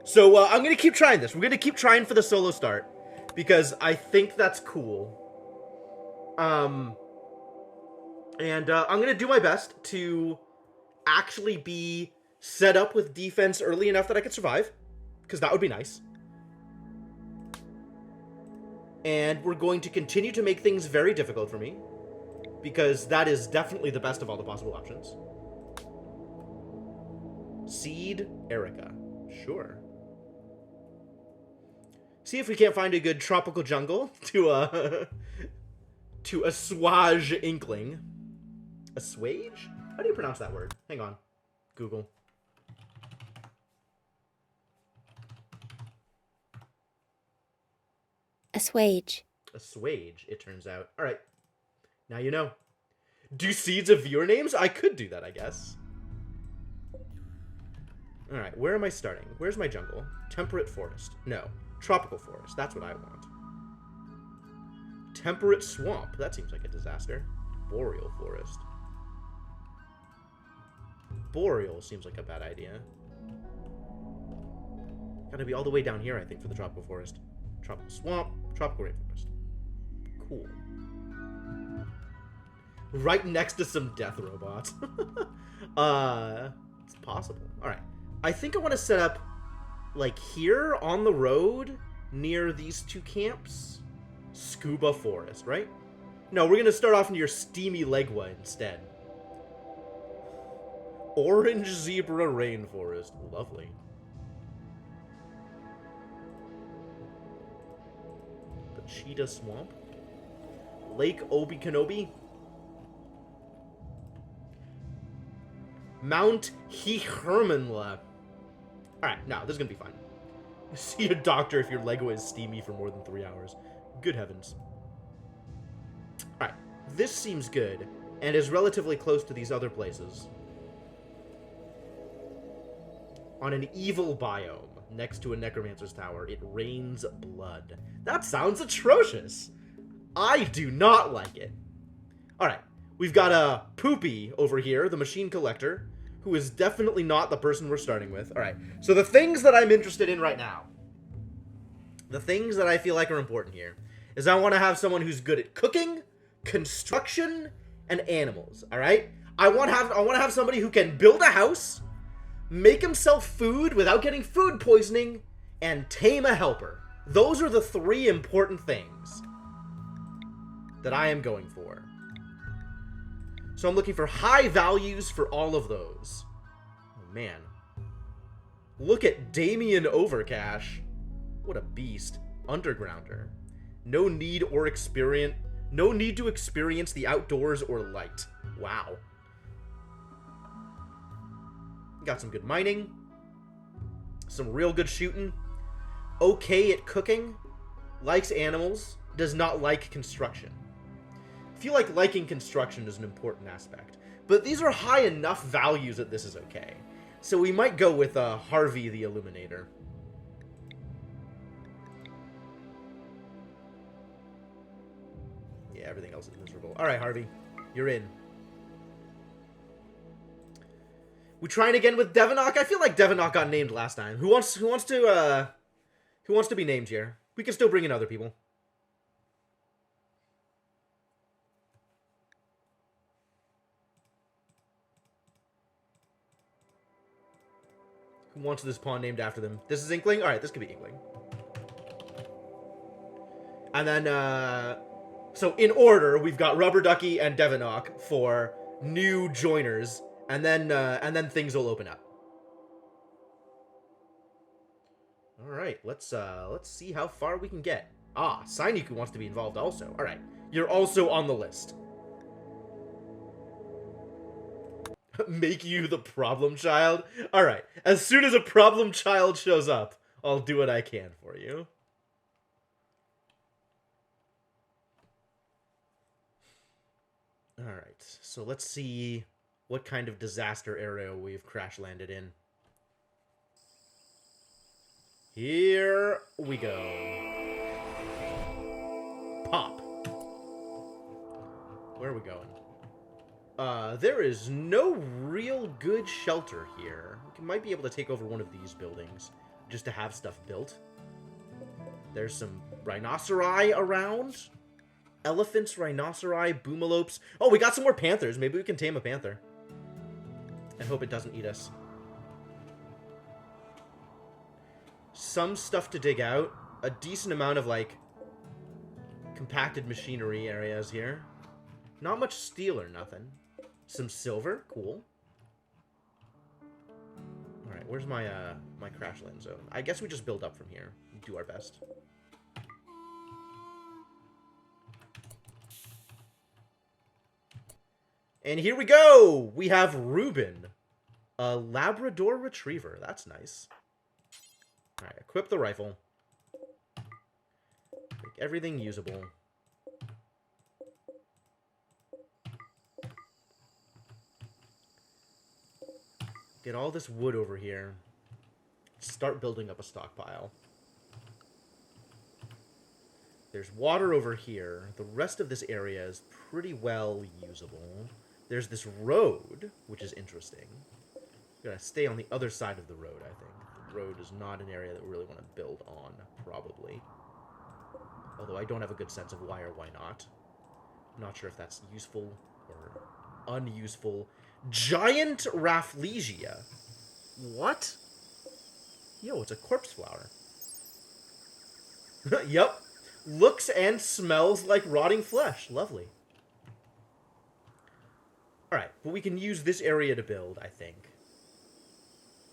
So I'm going to keep trying this. We're going to keep trying for the solo start. Because I think that's cool. And I'm going to do my best to actually be set up with defense early enough that I could survive. Because that would be nice. And we're going to continue to make things very difficult for me. Because that is definitely the best of all the possible options. Seed Erica. Sure. See if we can't find a good tropical jungle to assuage Inkling. Assuage? How do you pronounce that word? Hang on. Google. Assuage. Assuage, it turns out. Alright. Now you know. Do seeds of viewer names? I could do that, I guess. Alright, where am I starting? Where's my jungle? Temperate forest. No. Tropical forest. That's what I want. Temperate swamp. That seems like a disaster. Boreal forest. Boreal seems like a bad idea. Gotta be all the way down here, I think, for the tropical forest. Tropical swamp. Tropical rainforest. Cool. Right next to some death robots. It's possible. Alright. I think I want to set up, like, here on the road near these two camps. Scuba Forest, right? No, we're going to start off near Steamy Legua instead. Orange Zebra Rainforest. Lovely. The Cheetah Swamp. Lake Obi-Kenobi. Mount Hermanla. Alright, no, this is going to be fine. See a doctor if your Lego is steamy for more than 3 hours. Good heavens. Alright, this seems good, and is relatively close to these other places. On an evil biome, next to a necromancer's tower, it rains blood. That sounds atrocious. I do not like it. Alright, we've got a Poopy over here, the machine collector, who is definitely not the person we're starting with. Alright, so the things that I'm interested in right now, the things that I feel like are important here, is I want to have someone who's good at cooking, construction, and animals, alright? I want to have somebody who can build a house, make himself food without getting food poisoning, and tame a helper. Those are the 3 important things that I am going for. So I'm looking for high values for all of those. Oh, man. Look at Damien Overcash. What a beast. Undergrounder. No need to experience the outdoors or light. Wow. Got some good mining. Some real good shooting. Okay at cooking. Likes animals. Does not like construction. I feel like liking construction is an important aspect. But these are high enough values that this is okay. So we might go with Harvey the Illuminator. Yeah, everything else is miserable. Alright, Harvey. You're in. We trying again with Devonok? I feel like Devonok got named last time. Who wants to be named here? We can still bring in other people. Who wants this pawn named after them? This is Inkling? Alright, this could be Inkling. And then, so in order, we've got Rubber Ducky and Devonok for new joiners. And then things will open up. Alright, let's see how far we can get. Ah, Saineku wants to be involved also. Alright, you're also on the list. Make you the problem child? Alright, as soon as a problem child shows up, I'll do what I can for you. Alright, so let's see what kind of disaster area we've crash landed in. Here we go. Pop. Where are we going? There is no real good shelter here. We might be able to take over one of these buildings. just to have stuff built. There's some rhinoceri around. Elephants, rhinoceri, boomalopes. Oh, we got some more panthers. Maybe we can tame a panther. And hope it doesn't eat us. Some stuff to dig out. A decent amount of, like, compacted machinery areas here. Not much steel or nothing. Some silver. Cool. Alright, where's my, my crash land zone? I guess we just build up from here. Do our best. And here we go! We have Reuben. A Labrador Retriever. That's nice. Alright, equip the rifle. Make everything usable. Get all this wood over here. Start building up a stockpile. There's water over here. The rest of this area is pretty well usable. There's this road, which is interesting. Gotta stay on the other side of the road, I think. The road is not an area that we really want to build on, probably. Although I don't have a good sense of why or why not. I'm not sure if that's useful or unuseful. Giant Rafflesia. What? Yo, it's a corpse flower. Yep. Looks and smells like rotting flesh. Lovely. Alright, but we can use this area to build, I think.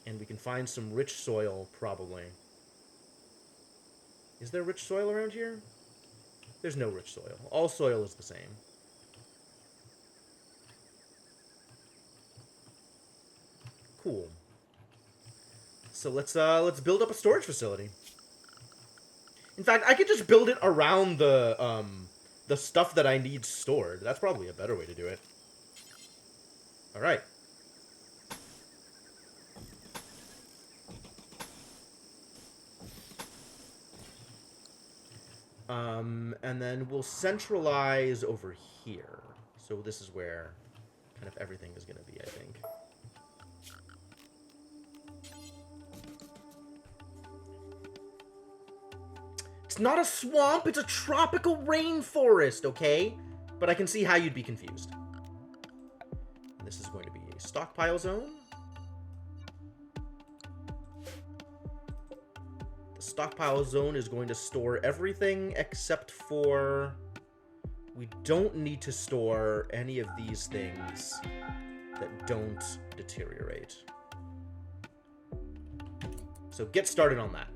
And we can find some rich soil, probably. Is there rich soil around here? There's no rich soil. All soil is the same. Cool. So let's build up a storage facility. In fact, I could just build it around the stuff that I need stored. That's probably a better way to do it. All right. And then we'll centralize over here. So this is where kind of everything is going to be, I think. It's not a swamp, it's a tropical rainforest, okay? But I can see how you'd be confused. And this is going to be a stockpile zone. The stockpile zone is going to store everything except for... We don't need to store any of these things that don't deteriorate. So get started on that.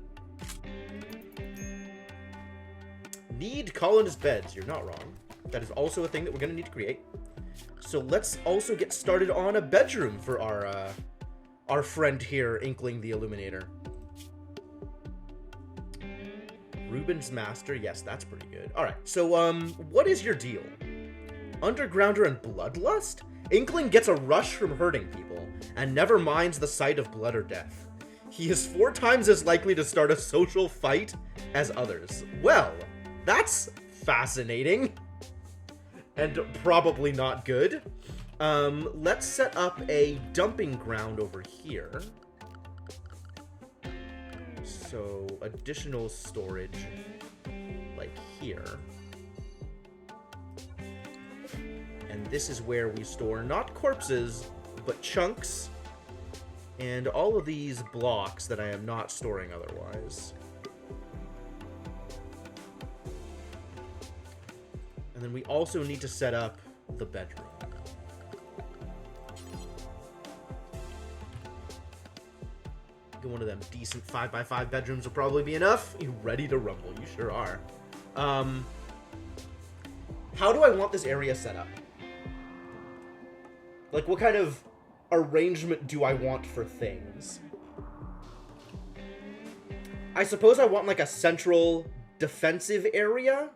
Need colonist beds. You're not wrong. That is also a thing that we're going to need to create. So let's also get started on a bedroom for our friend here, Inkling the Illuminator. Reuben's Master. Yes, that's pretty good. All right. So, what is your deal? Undergrounder and Bloodlust? Inkling gets a rush from hurting people and never minds the sight of blood or death. He is 4 times as likely to start a social fight as others. Well, that's fascinating. And probably not good. Let's set up a dumping ground over here. So, additional storage, like here. And this is where we store not corpses, but chunks. And all of these blocks that I am not storing otherwise. And then we also need to set up the bedroom. One of them decent 5x5 bedrooms will probably be enough. You ready to rumble? You sure are. How do I want this area set up? Like, what kind of arrangement do I want for things? I suppose I want, like, a central defensive area.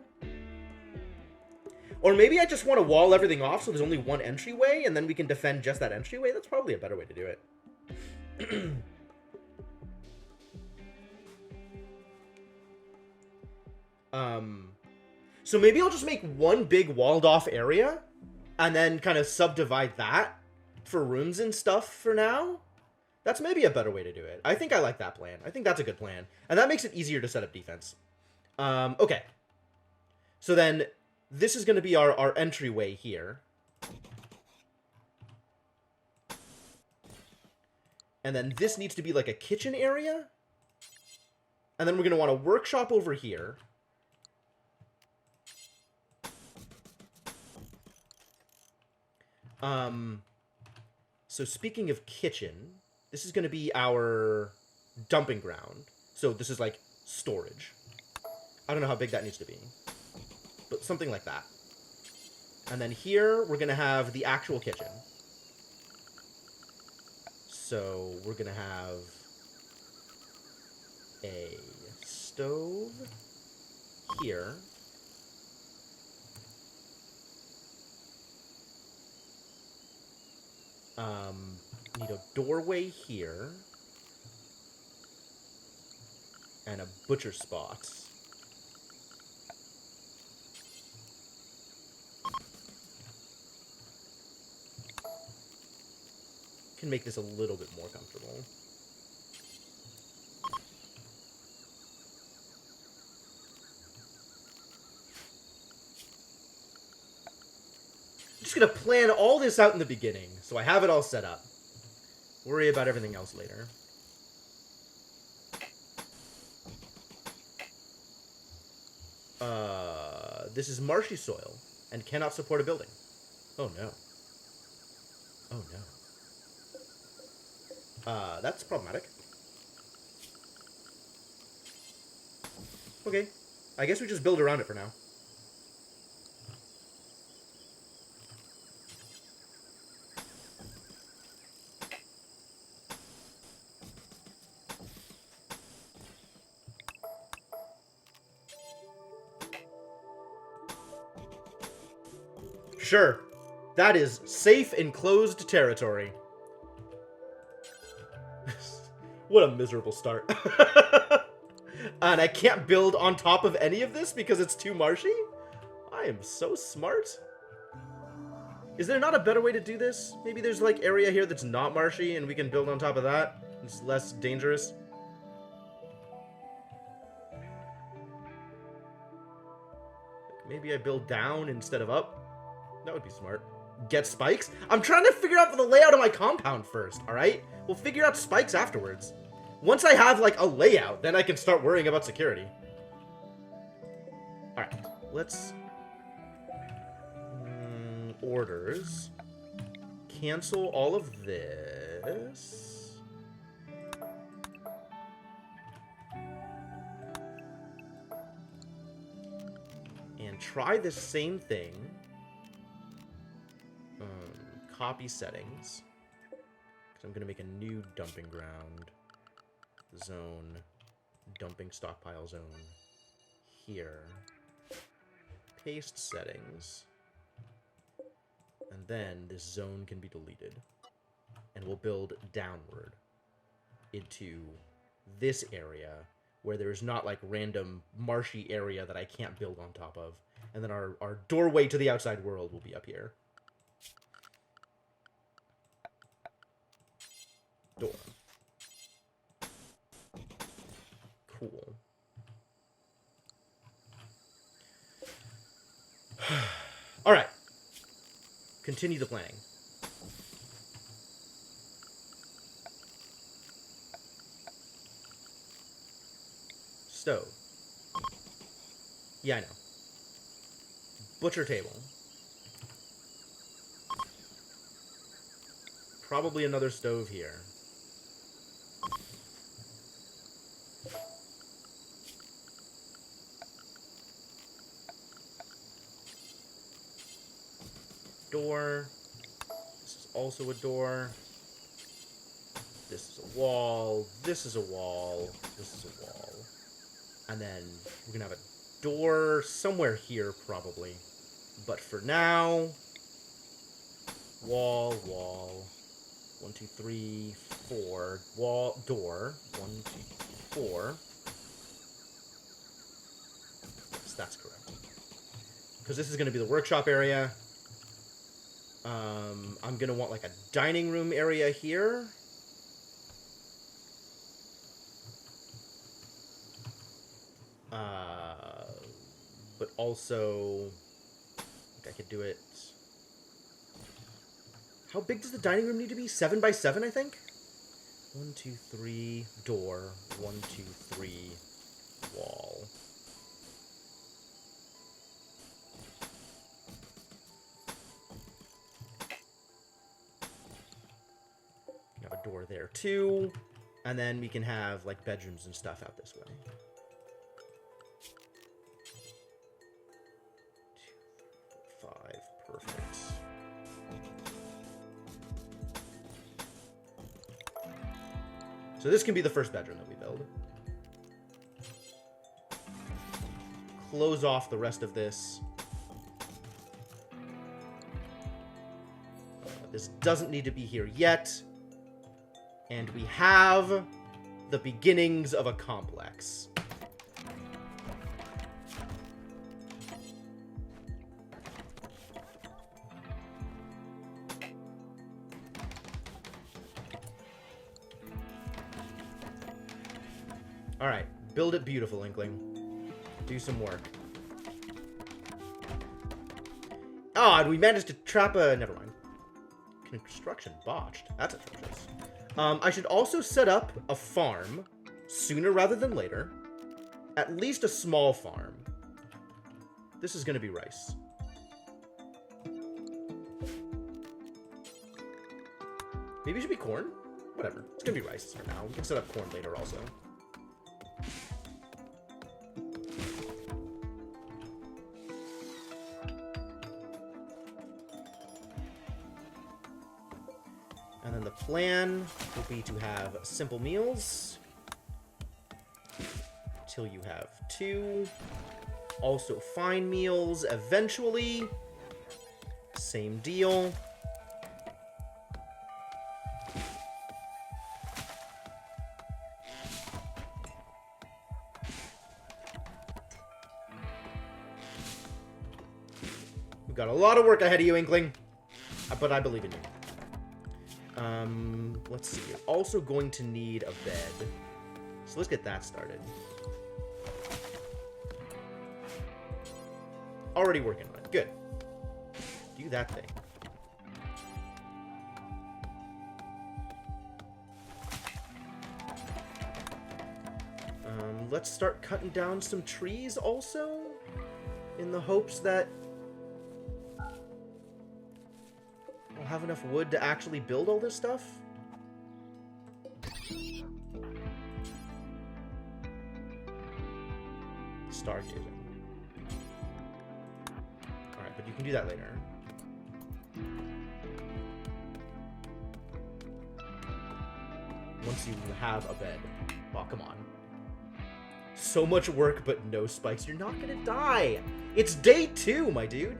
Or maybe I just want to wall everything off so there's only one entryway, and then we can defend just that entryway. That's probably a better way to do it. So maybe I'll just make one big walled off area and then kind of subdivide that for rooms and stuff for now. That's maybe a better way to do it. I think I like that plan. I think that's a good plan. And that makes it easier to set up defense. Okay. So then, this is going to be our entryway here. And then this needs to be like a kitchen area. And then we're going to want a workshop over here. So speaking of kitchen, this is going to be our dumping ground. So this is like storage. I don't know how big that needs to be, but something like that. And then here, we're going to have the actual kitchen. So we're going to have a stove here. Need a doorway here. And a butcher spot. Can make this a little bit more comfortable. I'm just gonna plan all this out in the beginning, so I have it all set up. Worry about everything else later. This is marshy soil and cannot support a building. Oh no. Oh no. That's problematic. Okay. I guess we just build around it for now. Sure. That is safe enclosed territory. What a miserable start. And I can't build on top of any of this because it's too marshy? I am so smart. Is there not a better way to do this? Maybe there's like area here that's not marshy and we can build on top of that. It's less dangerous. Maybe I build down instead of up. That would be smart. Get spikes? I'm trying to figure out the layout of my compound first, alright? We'll figure out spikes afterwards. Once I have, like, a layout, then I can start worrying about security. Alright, let's... orders. Cancel all of this. And try the same thing. Copy settings. Because I'm going to make a new dumping ground zone. Dumping stockpile zone. Here. Paste settings. And then this zone can be deleted. And we'll build downward into this area where there's not like random marshy area that I can't build on top of. And then our doorway to the outside world will be up here. Door. Cool. All right. Continue the planning. Stove. Yeah, I know. Butcher table. Probably another stove here. Door. This is also a door. This is a wall. This is a wall. This is a wall. And then we're gonna have a door somewhere here, probably. But for now, wall, wall. 1, 2, 3, 4. Wall, door. 1, 2, 4. Yes, that's correct. Because this is gonna be the workshop area. I'm gonna want like a dining room area here. But also, I could do it. How big does the dining room need to be? 7 by 7, I think? 1, 2, 3, door. 1, 2, 3, wall. Have a door there, too. And then we can have, like, bedrooms and stuff out this way. 2, 3, 4, 5. Perfect. So this can be the first bedroom that we build. Close off the rest of this. This doesn't need to be here yet. And we have the beginnings of a complex. Alright, build it beautiful, Inkling. Do some work. Oh, and we managed to trap a... Never mind. Construction botched. That's atrocious. I should also set up a farm sooner rather than later. At least a small farm. This is going to be rice. Maybe it should be corn? Whatever. It's going to be rice for now. We can set up corn later also. And then the plan will be to have simple meals till you have 2. Also fine meals eventually. Same deal. We've got a lot of work ahead of you, Inkling. But I believe in you. Let's see. You're also going to need a bed. So let's get that started. Already working on it. Good. Do that thing. Let's start cutting down some trees also, in the hopes that we'll have enough wood to actually build all this stuff. Stargazing. Alright, but you can do that later. Once you have a bed. Oh, come on. So much work, but no spikes. You're not gonna die! It's day 2, my dude!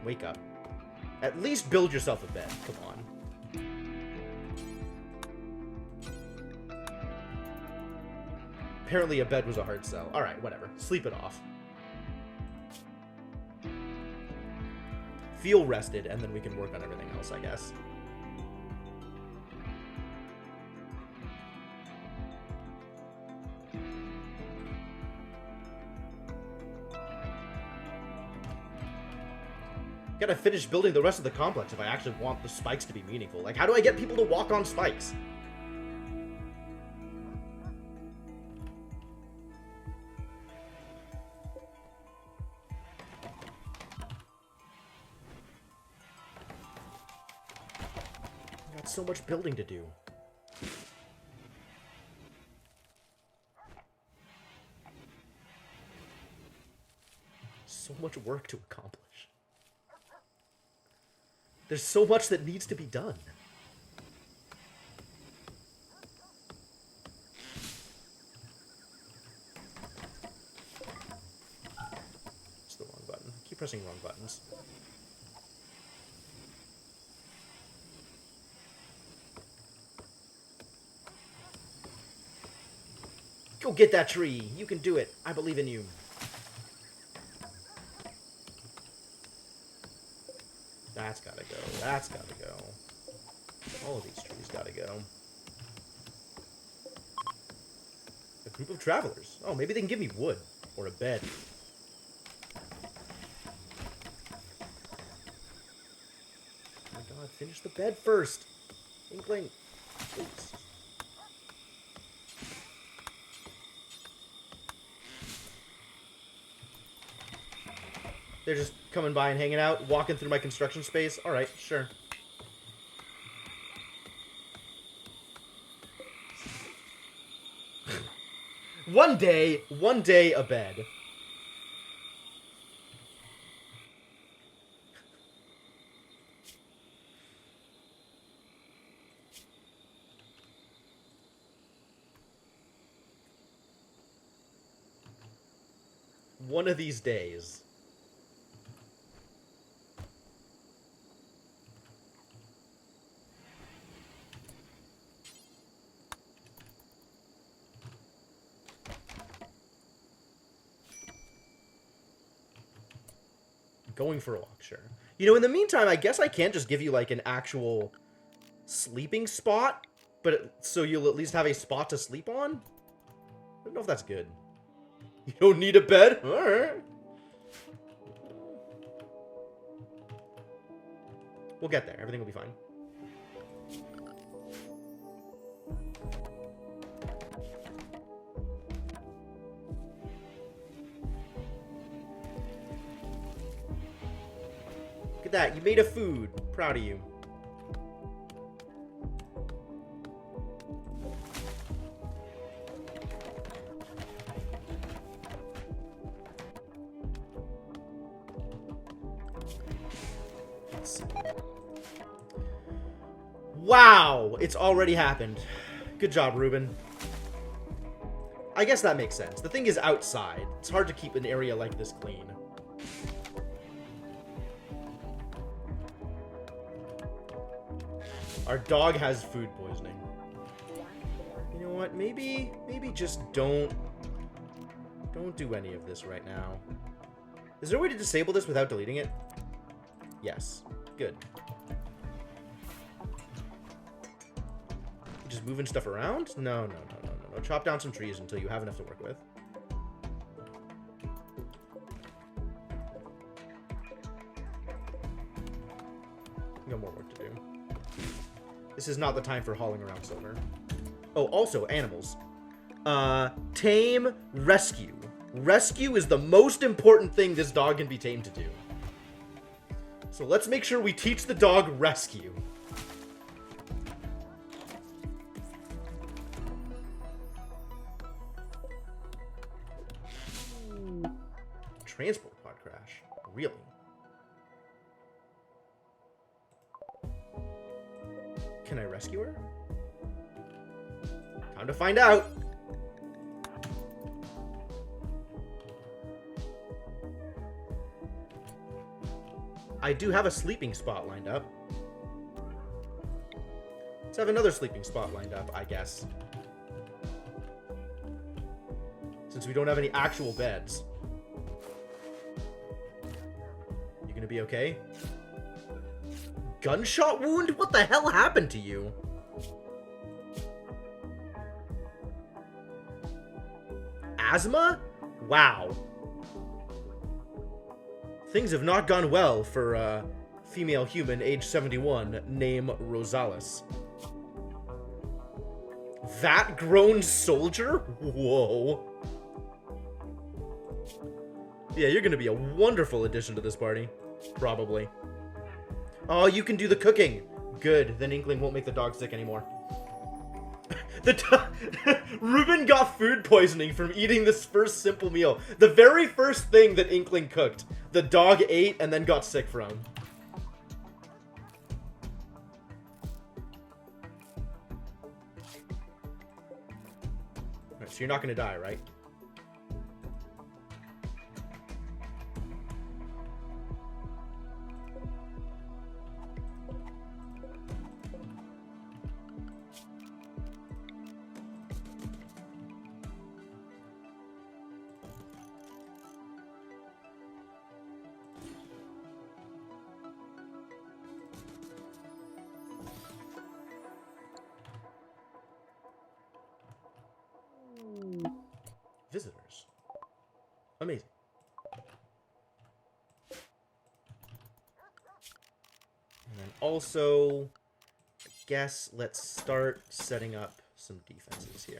Wake up. At least build yourself a bed. Come on. Apparently a bed was a hard sell. Alright, whatever. Sleep it off. Feel rested, and then we can work on everything else, I guess. Gotta finish building the rest of the complex if I actually want the spikes to be meaningful. Like, how do I get people to walk on spikes? Got so much building to do. So much work to accomplish. There's so much that needs to be done. It's the wrong button. I keep pressing wrong buttons. Go get that tree. You can do it. I believe in you. That's gotta go. That's gotta go. All of these trees gotta go. group of travelers. Oh, maybe they can give me wood. Or a bed. Oh my god, finish the bed first. Inkling. Please. They're just coming by and hanging out, walking through my construction space. Alright, sure. One day, a bed. One of these days. Going for a walk, sure. You know, in the meantime, I guess I can just give you, like, an actual sleeping spot, but so you'll at least have a spot to sleep on? I don't know if that's good. You don't need a bed? Alright. We'll get there. Everything will be fine. Look at that. You made a food. Proud of you. Wow! It's already happened. Good job, Ruben. I guess that makes sense. The thing is outside. It's hard to keep an area like this clean. Our dog has food poisoning. You know what? Maybe just don't do any of this right now. Is there a way to disable this without deleting it? Yes. Good. Just moving stuff around? No. Chop down some trees until you have enough to work with. We got more work to do. This is not the time for hauling around silver. Oh, also, animals. Tame, rescue. Rescue is the most important thing this dog can be tamed to do. So let's make sure we teach the dog rescue. Transport pod crash. Really? Can I rescue her? Time to find out. I do have a sleeping spot lined up. Let's have another sleeping spot lined up, I guess. Since we don't have any actual beds. You gonna be okay? Gunshot wound? What the hell happened to you? Asthma? Wow. Things have not gone well for a female human, age 71, named Rosales. That grown soldier? Whoa. Yeah, you're gonna be a wonderful addition to this party. Probably. Oh, you can do the cooking. Good. Then Inkling won't make the dog sick anymore. Ruben got food poisoning from eating this first simple meal. The very first thing that Inkling cooked, the dog ate and then got sick from. Alright, so you're not gonna die, right? Amazing. And then also, I guess let's start setting up some defenses here.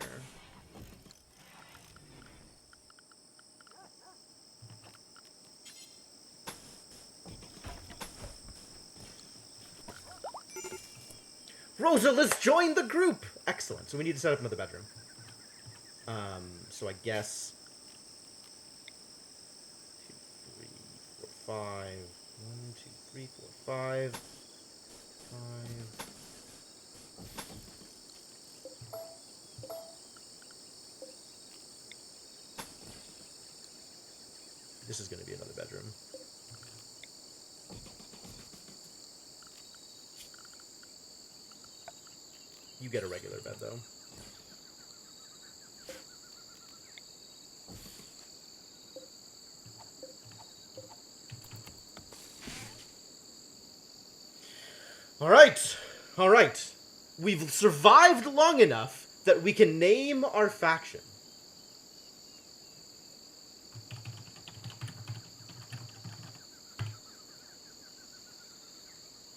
Rosa, let's join the group! Excellent. So we need to set up another bedroom. So I guess 2, 3, 4, 5. 1, 2, 3, 4, 5. 5. This is going to be another bedroom. You get a regular bed, though. All right. We've survived long enough that we can name our faction.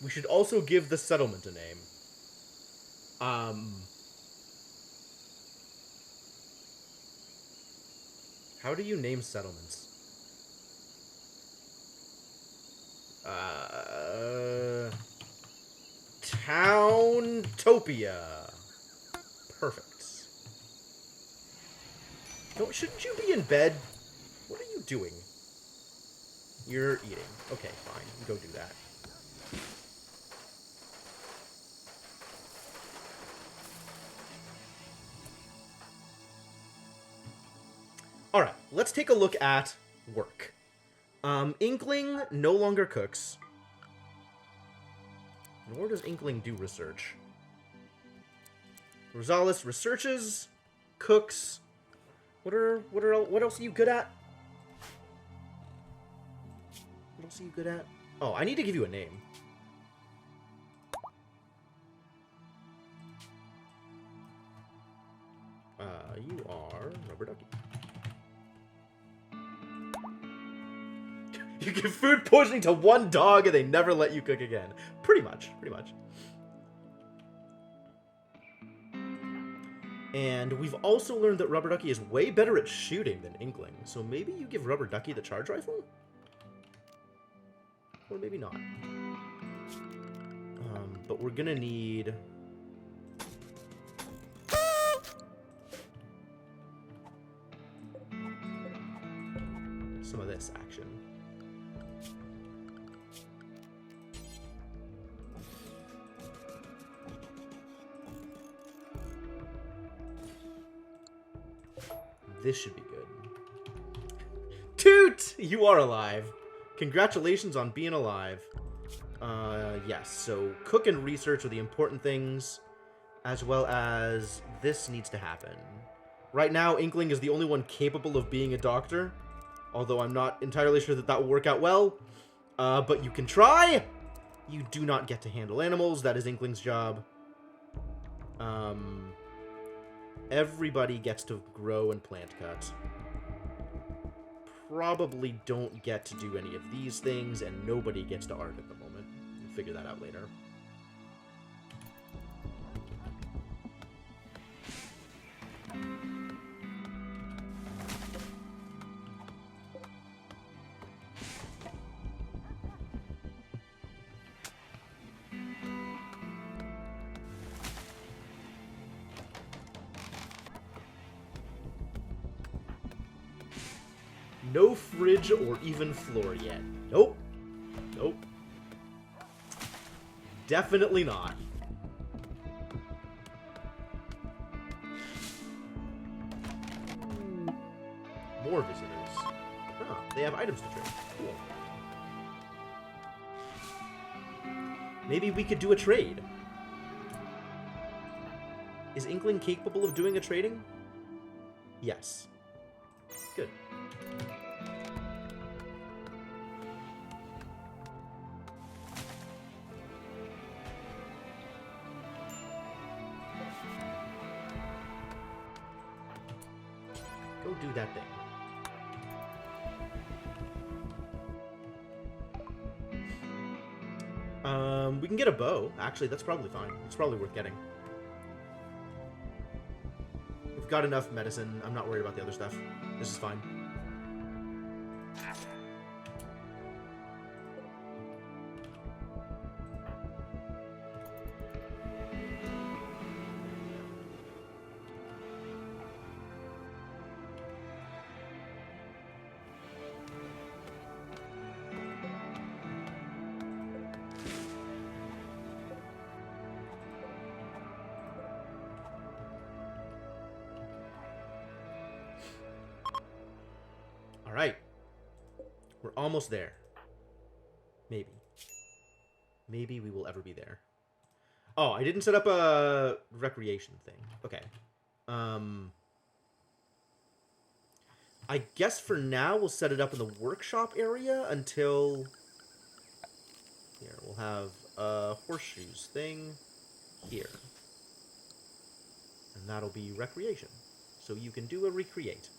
We should also give the settlement a name. How do you name settlements? Towntopia. Perfect. No, shouldn't you be in bed? What are you doing? You're eating. Okay, fine. Go do that. Alright, let's take a look at work. Inkling no longer cooks. Nor does Inkling do research. Rosales researches, cooks. What else are you good at? What else are you good at? Oh, I need to give you a name. You are Rubber Ducky. You give food poisoning to one dog and they never let you cook again. Pretty much. And we've also learned that Rubber Ducky is way better at shooting than Inkling. So maybe you give Rubber Ducky the charge rifle? Or maybe not. But we're gonna need... some of this action. This should be good. Toot! You are alive. Congratulations on being alive. Yes, so cook and research are the important things, as well as this needs to happen. Right now, Inkling is the only one capable of being a doctor, although I'm not entirely sure that will work out well. But you can try! You do not get to handle animals. That is Inkling's job. Everybody gets to grow and plant cut. Probably don't get to do any of these things, and nobody gets to art at the moment. We'll figure that out later. No fridge or even floor yet. Nope. Definitely not. More visitors. Huh, they have items to trade. Cool. Maybe we could do a trade. Is Inkling capable of doing a trading? Yes. Good. Go do that thing. We can get a bow. Actually, that's probably fine. It's probably worth getting. We've got enough medicine. I'm not worried about the other stuff. This is fine. Alright. We're almost there. Maybe. Maybe we will ever be there. Oh, I didn't set up a recreation thing. Okay. I guess for now we'll set it up in the workshop area until... Here, we'll have a horseshoes thing here. And that'll be recreation. So you can do a recreate.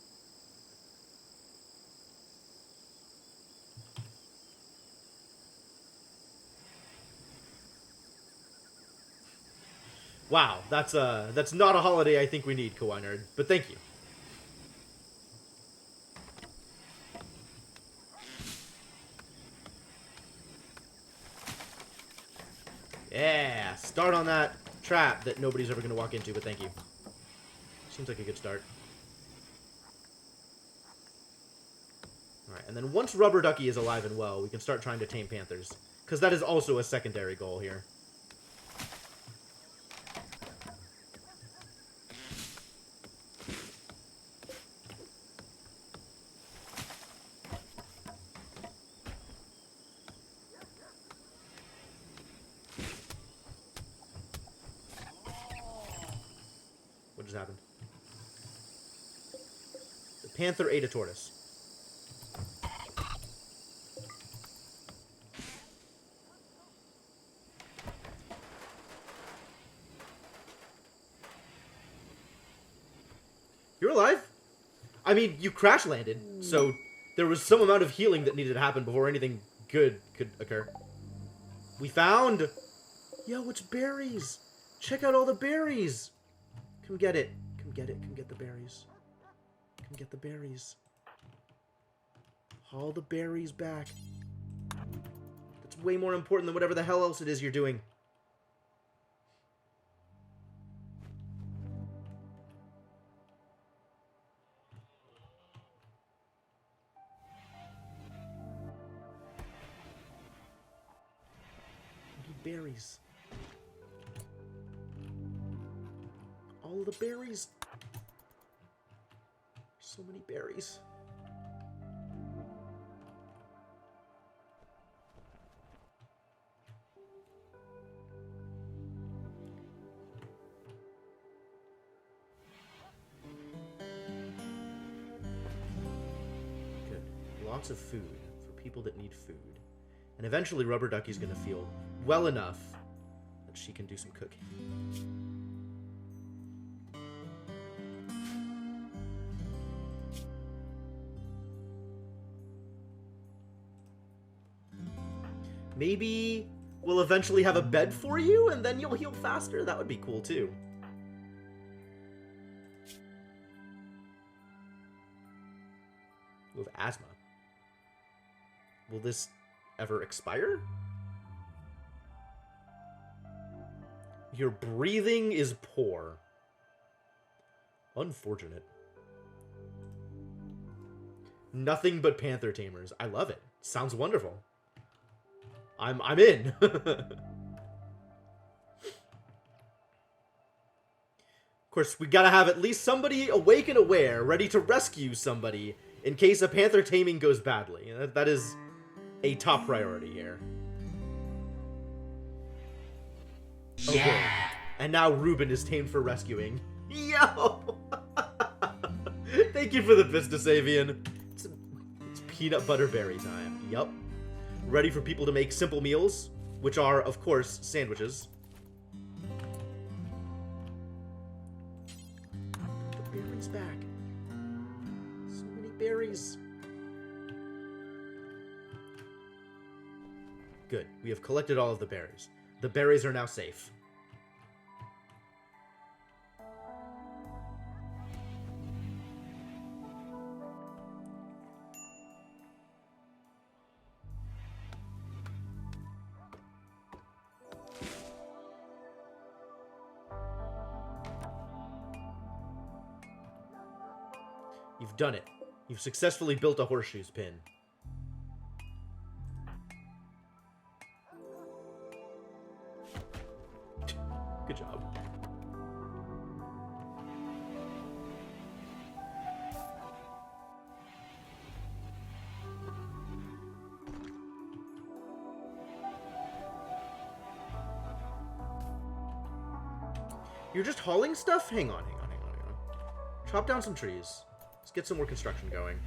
Wow, that's not a holiday I think we need, Kawaii Nerd, but thank you. Yeah, start on that trap that nobody's ever going to walk into, but thank you. Seems like a good start. Alright, and then once Rubber Ducky is alive and well, we can start trying to tame panthers. Because that is also a secondary goal here. What just happened? The panther ate a tortoise. You're alive? I mean, you crash landed, so there was some amount of healing that needed to happen before anything good could occur. We found... Yo, it's berries! Check out all the berries! Come get it. Come get it. Come get the berries. Come get the berries. Haul the berries back. That's way more important than whatever the hell else it is you're doing. Berries. All the berries. So many berries. Good. Lots of food for people that need food. And eventually Rubber Ducky's gonna feel well enough that she can do some cooking. Maybe we'll eventually have a bed for you and then you'll heal faster. That would be cool too. You have asthma. Will this ever expire? Your breathing is poor. Unfortunate. Nothing but panther tamers. I love it. Sounds wonderful. I'm in. Of course, we gotta have at least somebody awake and aware, ready to rescue somebody in case a panther taming goes badly. That is a top priority here. Yeah. Okay. And now Ruben is tamed for rescuing. Yo! Thank you for the business, Avian. It's peanut butter berry time. Yup. Ready for people to make simple meals, which are, of course, sandwiches. Put the berries back. So many berries. Good. We have collected all of the berries. The berries are now safe. You've done it. You've successfully built a horseshoes pin. Good job. You're just hauling stuff? Hang on. Chop down some trees. Let's get some more construction going.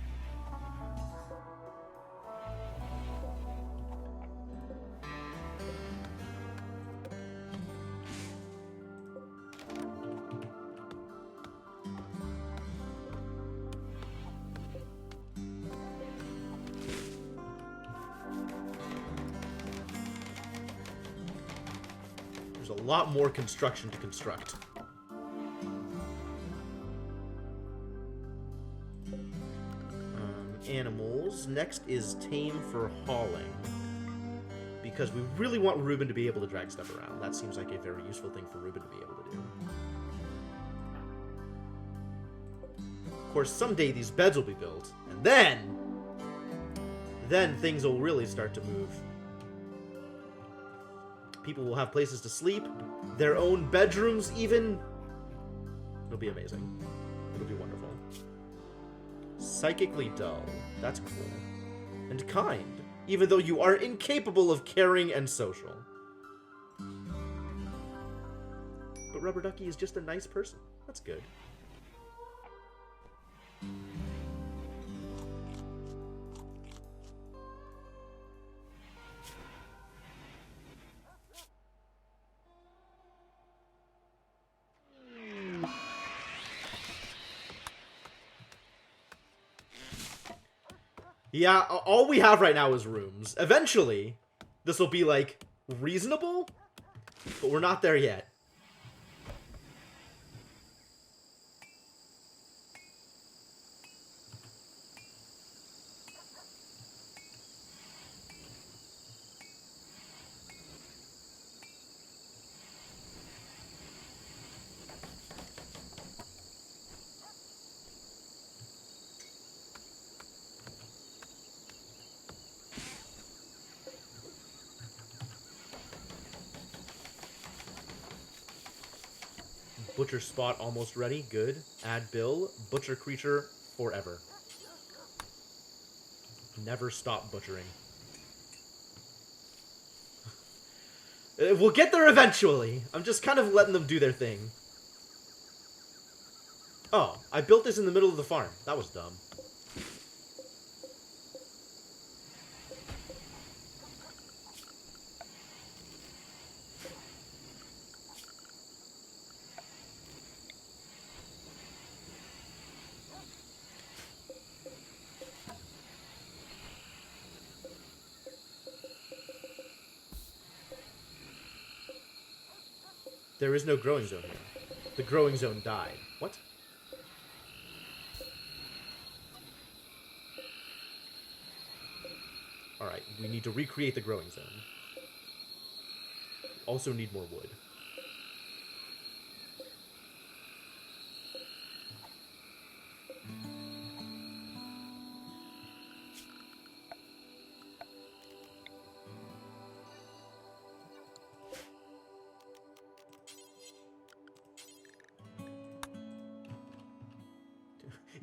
There's a lot more construction to construct. Animals. Next is tame for hauling. Because we really want Ruben to be able to drag stuff around. That seems like a very useful thing for Ruben to be able to do. Of course, someday these beds will be built. And then things will really start to move. People will have places to sleep. Their own bedrooms even. It'll be amazing. It'll be wonderful. Psychically dull. That's cool. And kind, even though you are incapable of caring and social. But Rubber Ducky is just a nice person. That's good. Yeah, all we have right now is rooms. Eventually, this will be, like, reasonable, but we're not there yet. Butcher spot almost ready. Good. Add bill. Butcher creature forever. Never stop butchering. We'll get there eventually. I'm just kind of letting them do their thing. Oh, I built this in the middle of the farm. That was dumb. There is no growing zone here. The growing zone died. What? Alright, we need to recreate the growing zone. Also need more wood.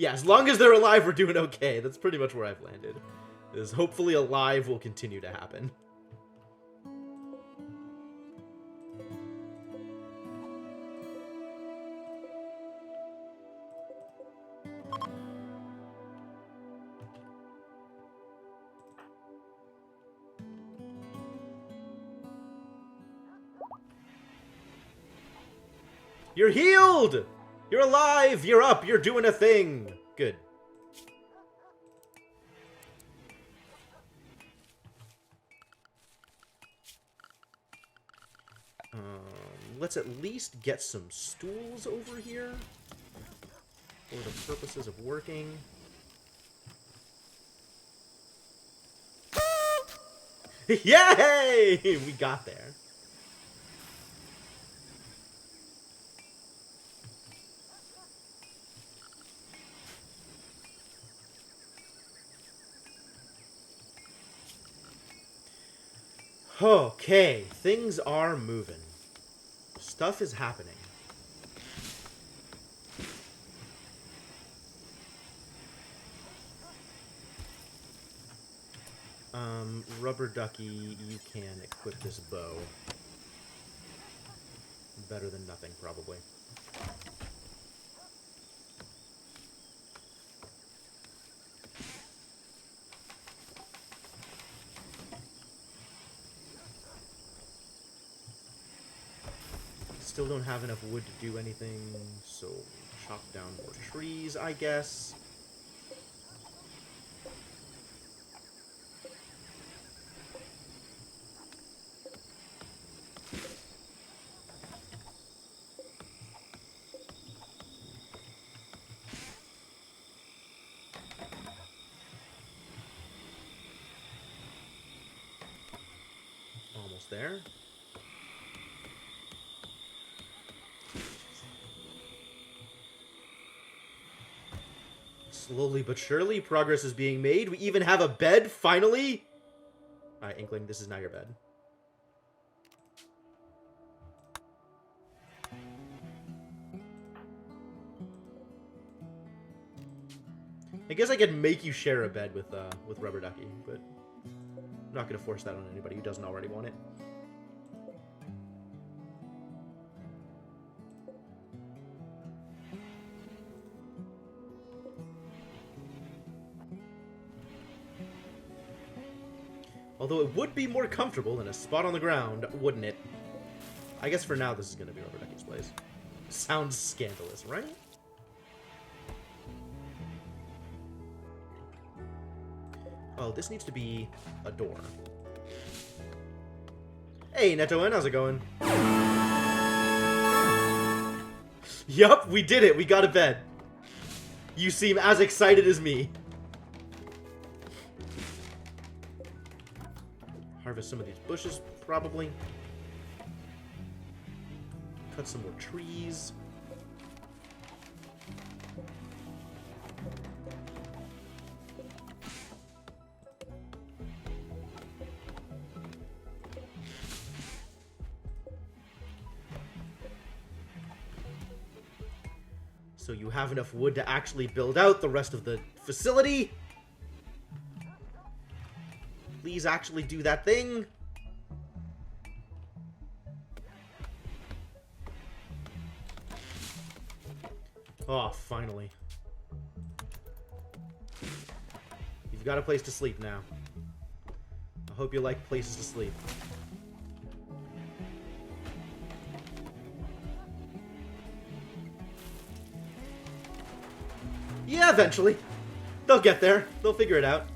Yeah, as long as they're alive, we're doing okay. That's pretty much where I've landed. Is hopefully alive will continue to happen. You're healed! You're alive! You're up! You're doing a thing! Good. let's at least get some stools over here for the purposes of working. Yay! We got there. Okay, things are moving. Stuff is happening. Rubber Ducky, you can equip this bow. Better than nothing, probably. Still don't have enough wood to do anything, so chop down more trees, I guess. Almost there. Slowly but surely, progress is being made. We even have a bed, finally! Alright, Inkling, this is now your bed. I guess I could make you share a bed with Rubber Ducky, but I'm not going to force that on anybody who doesn't already want it. Although it would be more comfortable than a spot on the ground, wouldn't it? I guess for now this is going to be Rubber Ducky's place. Sounds scandalous, right? Oh, this needs to be a door. Hey, Netoen, how's it going? Yup, we did it. We got a bed. You seem as excited as me. Harvest some of these bushes, probably. Cut some more trees. So you have enough wood to actually build out the rest of the facility? Please actually do that thing. Oh, finally. You've got a place to sleep now. I hope you like places to sleep. Yeah, eventually. They'll get there. They'll figure it out.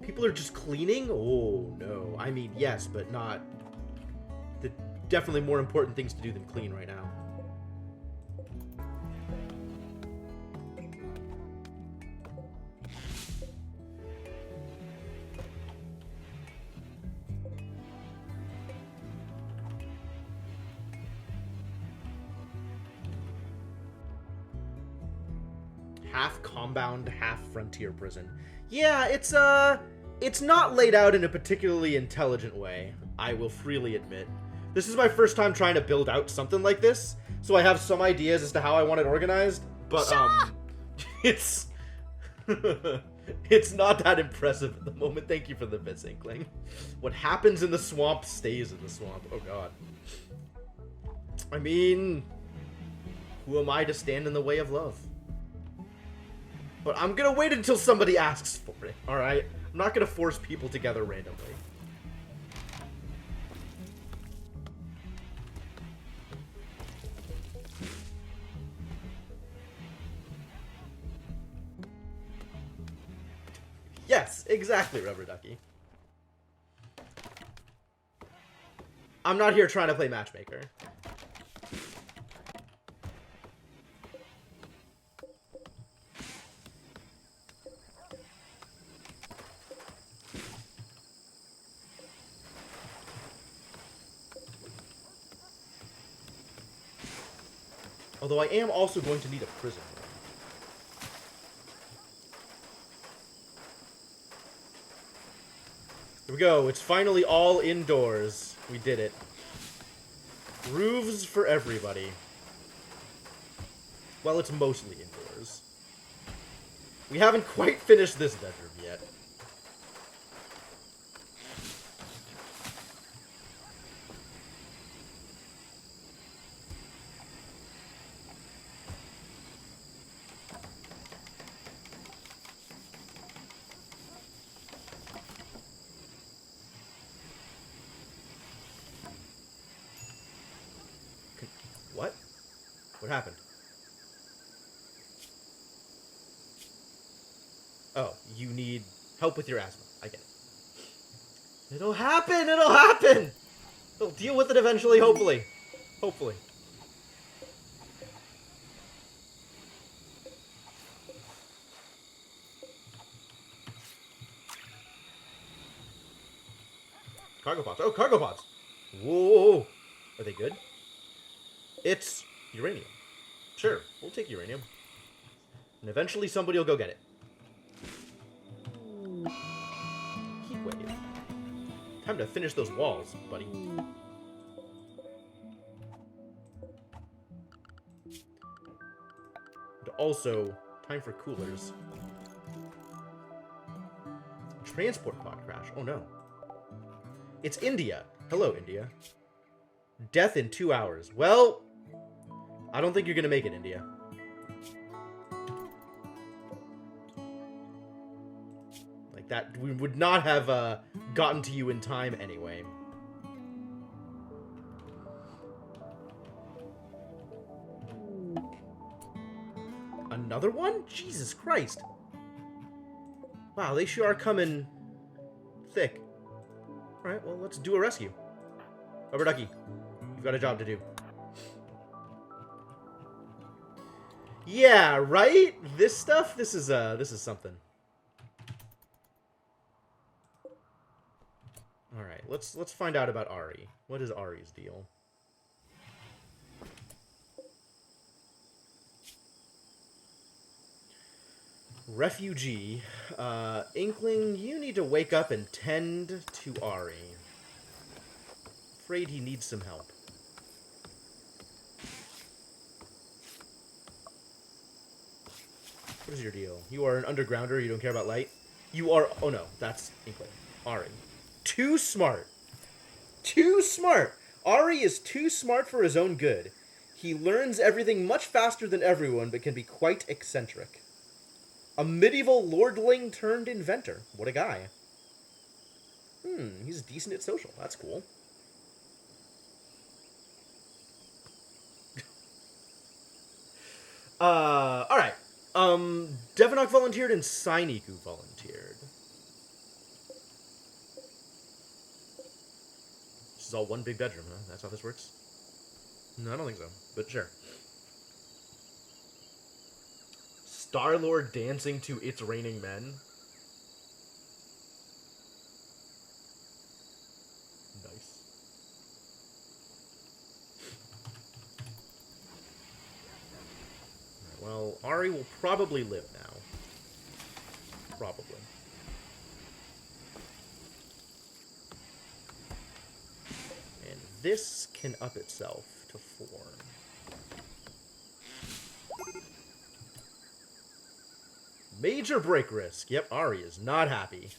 People are just cleaning? Oh, no. I mean, yes, but not... The definitely more important things to do than clean right now. Half compound, half frontier prison. Yeah, it's not laid out in a particularly intelligent way, I will freely admit. This is my first time trying to build out something like this, so I have some ideas as to how I want it organized, but, it's... it's not that impressive at the moment. Thank you for the bits, Inkling. What happens in the swamp stays in the swamp. Oh, God. I mean, who am I to stand in the way of love? But I'm gonna wait until somebody asks for it, alright? I'm not gonna force people together randomly. Yes, exactly, Rubber Ducky. I'm not here trying to play matchmaker. Although I am also going to need a prison room. Here we go. It's finally all indoors. We did it. Roofs for everybody. Well, it's mostly indoors. We haven't quite finished this bedroom yet. What? What happened? Oh, you need help with your asthma. I get it. It'll happen! It'll happen! They'll deal with it eventually, hopefully. Hopefully. Cargo pods. Oh, cargo pods! Whoa! Are they good? It's uranium. Sure, we'll take uranium. And eventually somebody will go get it. Heatwave. Time to finish those walls, buddy. And also, time for coolers. Transport pod crash. Oh no. It's India. Hello, India. Death in 2 hours. Well, I don't think you're gonna make it, India. Like that, we would not have gotten to you in time anyway. Another one? Jesus Christ. Wow, they sure are coming thick. Alright, well, let's do a rescue. Rubber Ducky, you've got a job to do. Yeah, right? This stuff? This is something. Alright, let's find out about Ari. What is Ari's deal? Refugee. Inkling, you need to wake up and tend to Ari. Afraid he needs some help. What is your deal? You are an undergrounder, you don't care about light? You are... Oh no, that's Inkling. Ari. Too smart. Too smart! Ari is too smart for his own good. He learns everything much faster than everyone, but can be quite eccentric. A medieval lordling turned inventor. What a guy. He's decent at social. That's cool. Alright. Devanok volunteered and Sainiku volunteered. This is all one big bedroom, huh? That's how this works? No, I don't think so. But sure. Star-Lord dancing to It's Raining Men. Nice. Right, well, Ari will probably live now. Probably. And this can up itself to 4. Major break risk. Yep, Ari is not happy.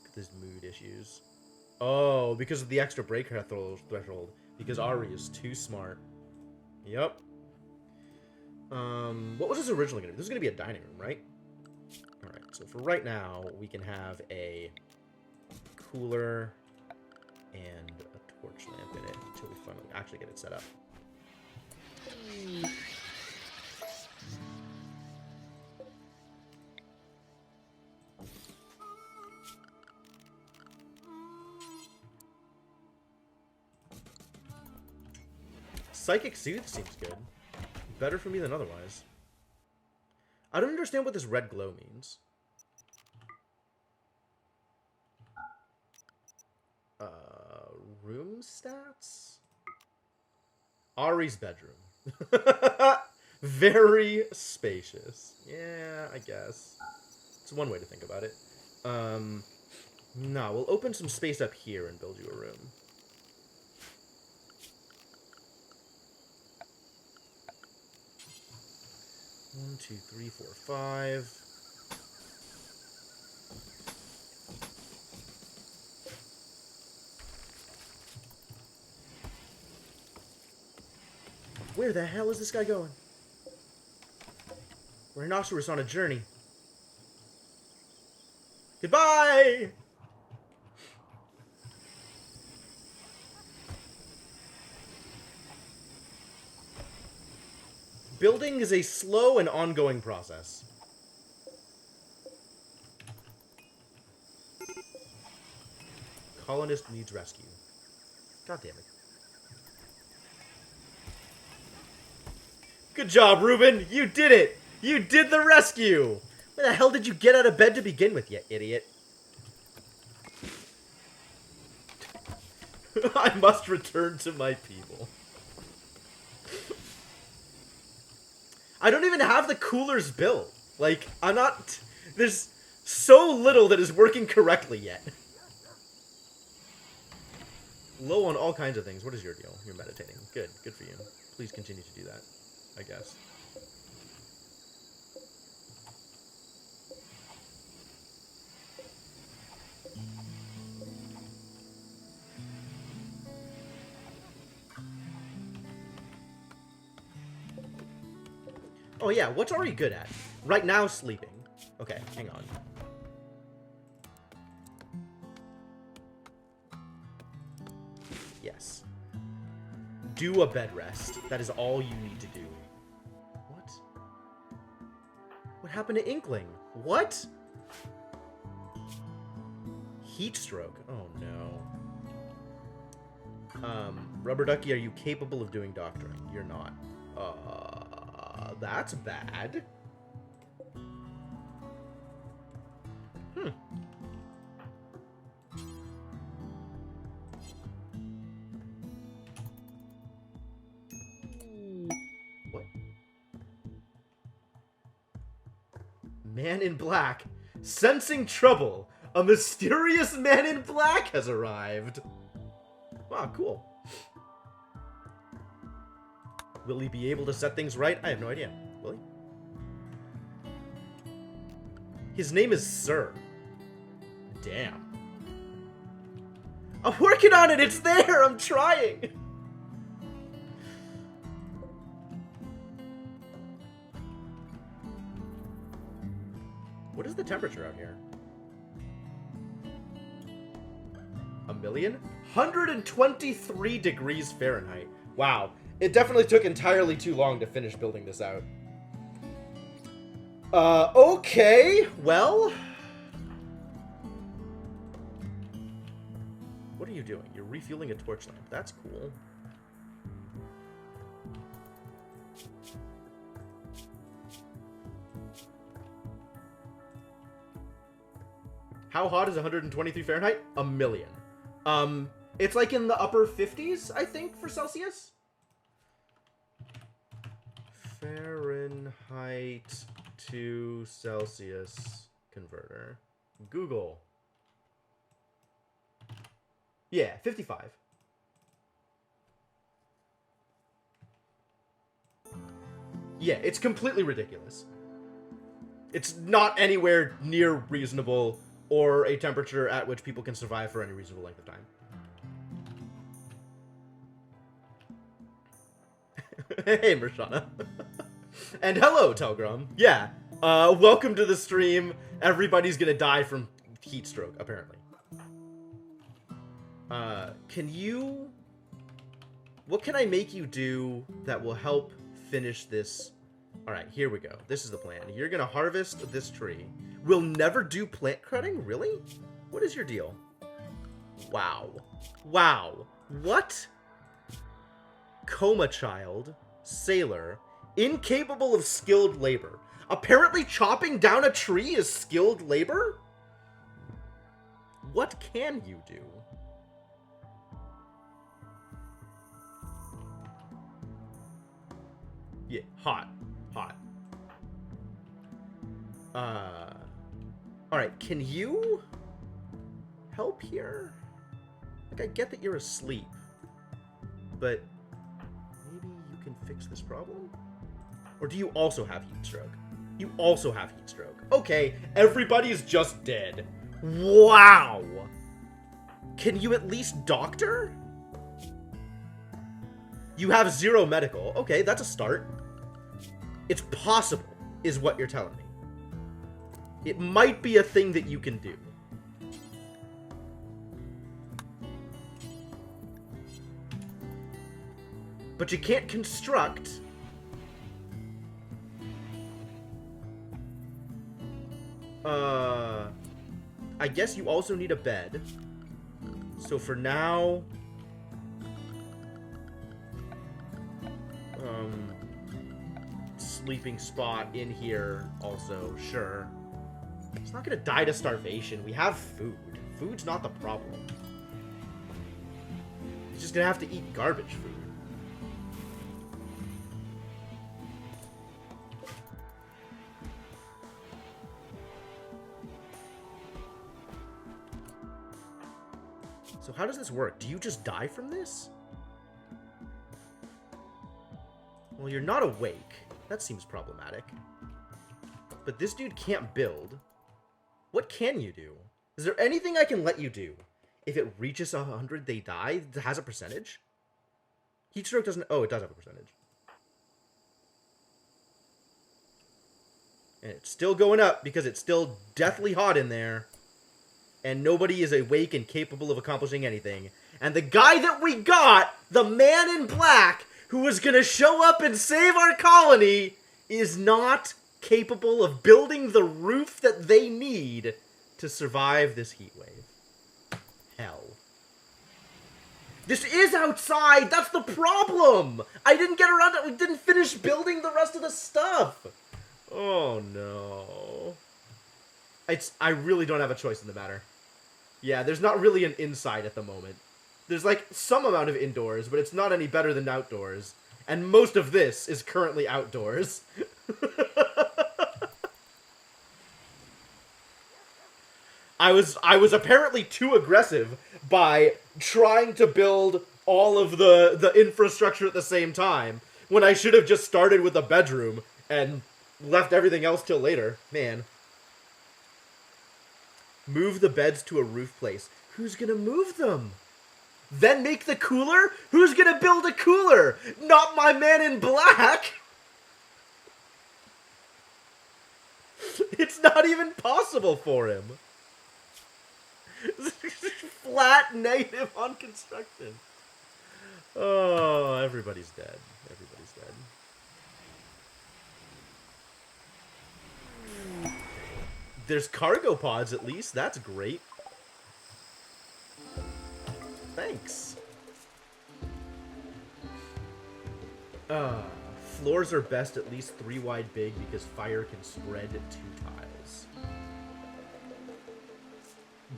Look at his mood issues. Oh, because of the extra break threshold. Because Ari is too smart. Yep. What was this originally going to be? This is going to be a dining room, right? Alright, so for right now, we can have a cooler and a torch lamp in it until we finally actually get it set up. Psychic Soothe seems good. Better for me than otherwise. I don't understand what this red glow means. Room stats? Ari's bedroom. Very spacious. Yeah, I guess. It's one way to think about it. No, we'll open some space up here and build you a room. One, two, three, four, five. Where the hell is this guy going? Rhinoceros on a journey. Goodbye! Building is a slow and ongoing process. Colonist needs rescue. God damn it. Good job, Ruben! You did it! You did the rescue! Where the hell did you get out of bed to begin with, you idiot? I must return to my people. I don't even have the coolers built. Like, I'm not... There's so little that is working correctly yet. Low on all kinds of things. What is your deal? You're meditating. Good. Good for you. Please continue to do that, I guess. Oh yeah, what's Ari good at? Right now, sleeping. Okay, hang on. Yes. Do a bed rest. That is all you need to do. What? What happened to Inkling? What? Heat stroke. Oh no. Rubber Ducky, are you capable of doing doctoring? You're not. That's bad. What? Man in Black. Sensing trouble. A mysterious man in black has arrived. Wow, cool. Will he be able to set things right? I have no idea. Will he? His name is Sir. Damn. I'm working on it! It's there! I'm trying! What is the temperature out here? A million? 123 degrees Fahrenheit. Wow. It definitely took entirely too long to finish building this out. Okay, well... What are you doing? You're refueling a torch lamp. That's cool. How hot is 123 Fahrenheit? A million. It's like in the upper 50s, I think, for Celsius. Fahrenheit to Celsius converter. Google. Yeah, 55. Yeah, it's completely ridiculous. It's not anywhere near reasonable or a temperature at which people can survive for any reasonable length of time. Hey, Mershana. And hello, Telgrum. Yeah, welcome to the stream. Everybody's gonna die from heat stroke, apparently. What can I make you do that will help finish this? Alright, here we go. This is the plan. You're gonna harvest this tree. We'll never do plant cutting? Really? What is your deal? Wow. Wow. What? coma child, sailor, incapable of skilled labor. Apparently chopping down a tree is skilled labor? What can you do? Yeah, hot. Hot. Alright, can you help here? Like, I get that you're asleep, but maybe you can fix this problem? Or do you also have heat stroke? You also have heat stroke. Okay, everybody's just dead. Wow! Can you at least doctor? You have 0 medical. Okay, that's a start. It's possible, is what you're telling me. It might be a thing that you can do. But you can't construct. I guess you also need a bed. So for now... sleeping spot in here also, sure. It's not gonna die to starvation. We have food. Food's not the problem. He's just gonna have to eat garbage food. So how does this work? Do you just die from this? Well, you're not awake. That seems problematic. But this dude can't build. What can you do? Is there anything I can let you do? If it reaches 100, they die? It has a percentage? Heatstroke doesn't... Oh, it does have a percentage. And it's still going up because it's still deathly hot in there. And nobody is awake and capable of accomplishing anything. And the guy that we got, the man in black, who was going to show up and save our colony, is not capable of building the roof that they need to survive this heat wave. Hell. This is outside! That's the problem! I didn't get around to... We didn't finish building the rest of the stuff! Oh, no. I really don't have a choice in the matter. Yeah, there's not really an inside at the moment. There's, like, some amount of indoors, but it's not any better than outdoors. And most of this is currently outdoors. I was apparently too aggressive by trying to build all of the infrastructure at the same time, when I should have just started with a bedroom and left everything else till later. Man. Move the beds to a roof place. Who's gonna move them? Then make the cooler? Who's gonna build a cooler? Not my man in black! It's not even possible for him. Flat negative on construction. Oh, everybody's dead. Everybody's dead. There's cargo pods at least. That's great. Thanks. Floors are best at least 3 wide big because fire can spread 2 tiles.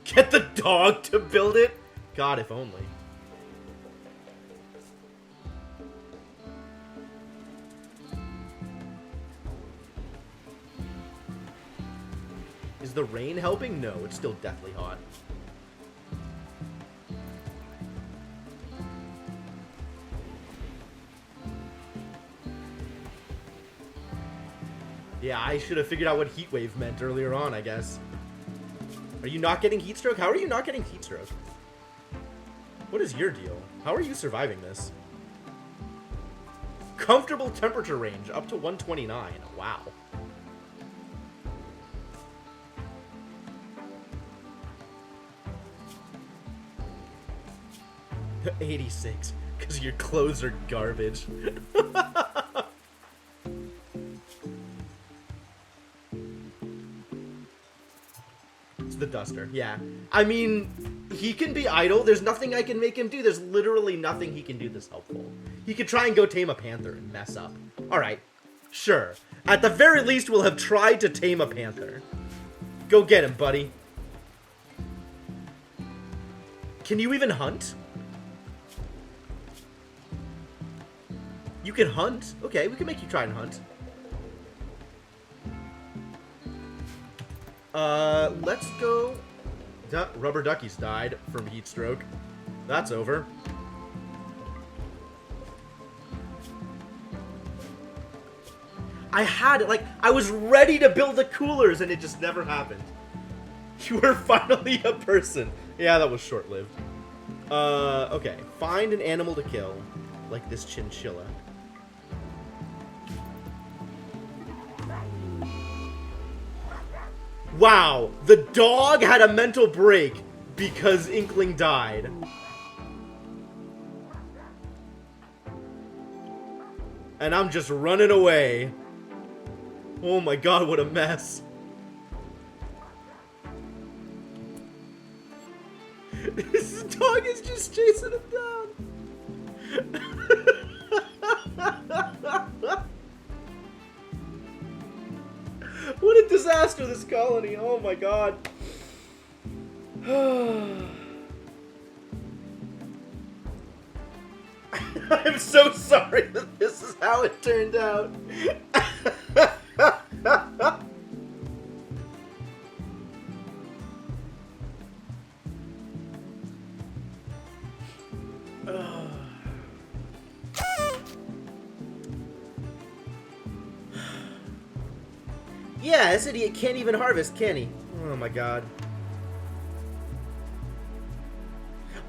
Get the dog to build it? God, if only. Is the rain helping? No, it's still deathly hot. Yeah, I should have figured out what heat wave meant earlier on, I guess. Are you not getting heat stroke? How are you not getting heat stroke? What is your deal? How are you surviving this? Comfortable temperature range, up to 129. Wow. $86, because your clothes are garbage. It's the duster, yeah. I mean, he can be idle. There's nothing I can make him do. There's literally nothing he can do that's helpful. He could try and go tame a panther and mess up. Alright, sure. At the very least, we'll have tried to tame a panther. Go get him, buddy. Can you even hunt? You can hunt? Okay, we can make you try and hunt. Let's go... Rubber duckies died from heat stroke. That's over. I had it, like, I was ready to build the coolers and it just never happened. You were finally a person. Yeah, that was short-lived. Okay. Find an animal to kill, like this chinchilla. Wow, the dog had a mental break because Inkling died. And I'm just running away. Oh my god, what a mess. This dog is just chasing him down. What a disaster, this colony. Oh my god. I'm so sorry that this is how it turned out. Yeah, this idiot can't even harvest, can he? Oh my god.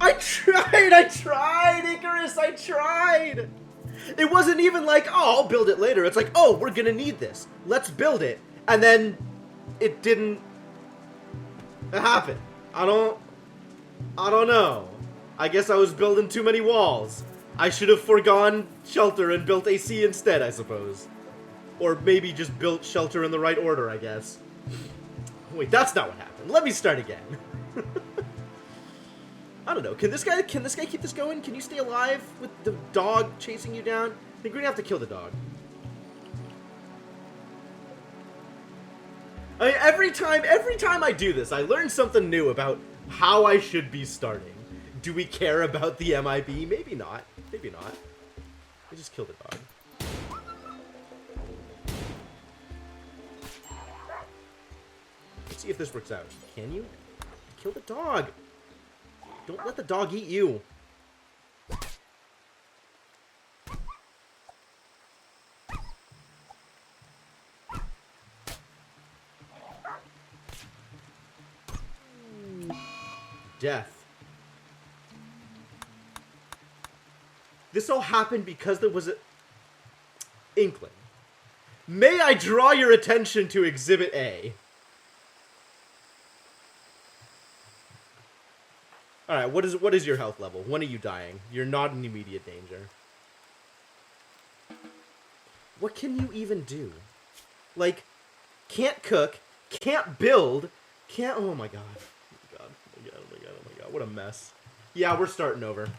I tried, Icarus, I tried! It wasn't even like, oh, I'll build it later. It's like, oh, we're gonna need this. Let's build it. And then it didn't happen. I don't know. I guess I was building too many walls. I should have foregone shelter and built AC instead, I suppose. Or maybe just built shelter in the right order, I guess. Wait, that's not what happened. Let me start again. I don't know. Can this guy keep this going? Can you stay alive with the dog chasing you down? I think we're gonna have to kill the dog. I mean, every time I do this, I learn something new about how I should be starting. Do we care about the MIB? Maybe not. Maybe not. We just kill the dog. Let's see if this works out. Can you? Kill the dog. Don't let the dog eat you. Death. This all happened because there was an Inkling. May I draw your attention to Exhibit A? Alright, what is your health level? When are you dying? You're not in immediate danger. What can you even do? Like, can't cook, can't build, can't... Oh my god. Oh my god, oh my god, oh my god, oh my god. What a mess. Yeah, we're starting over.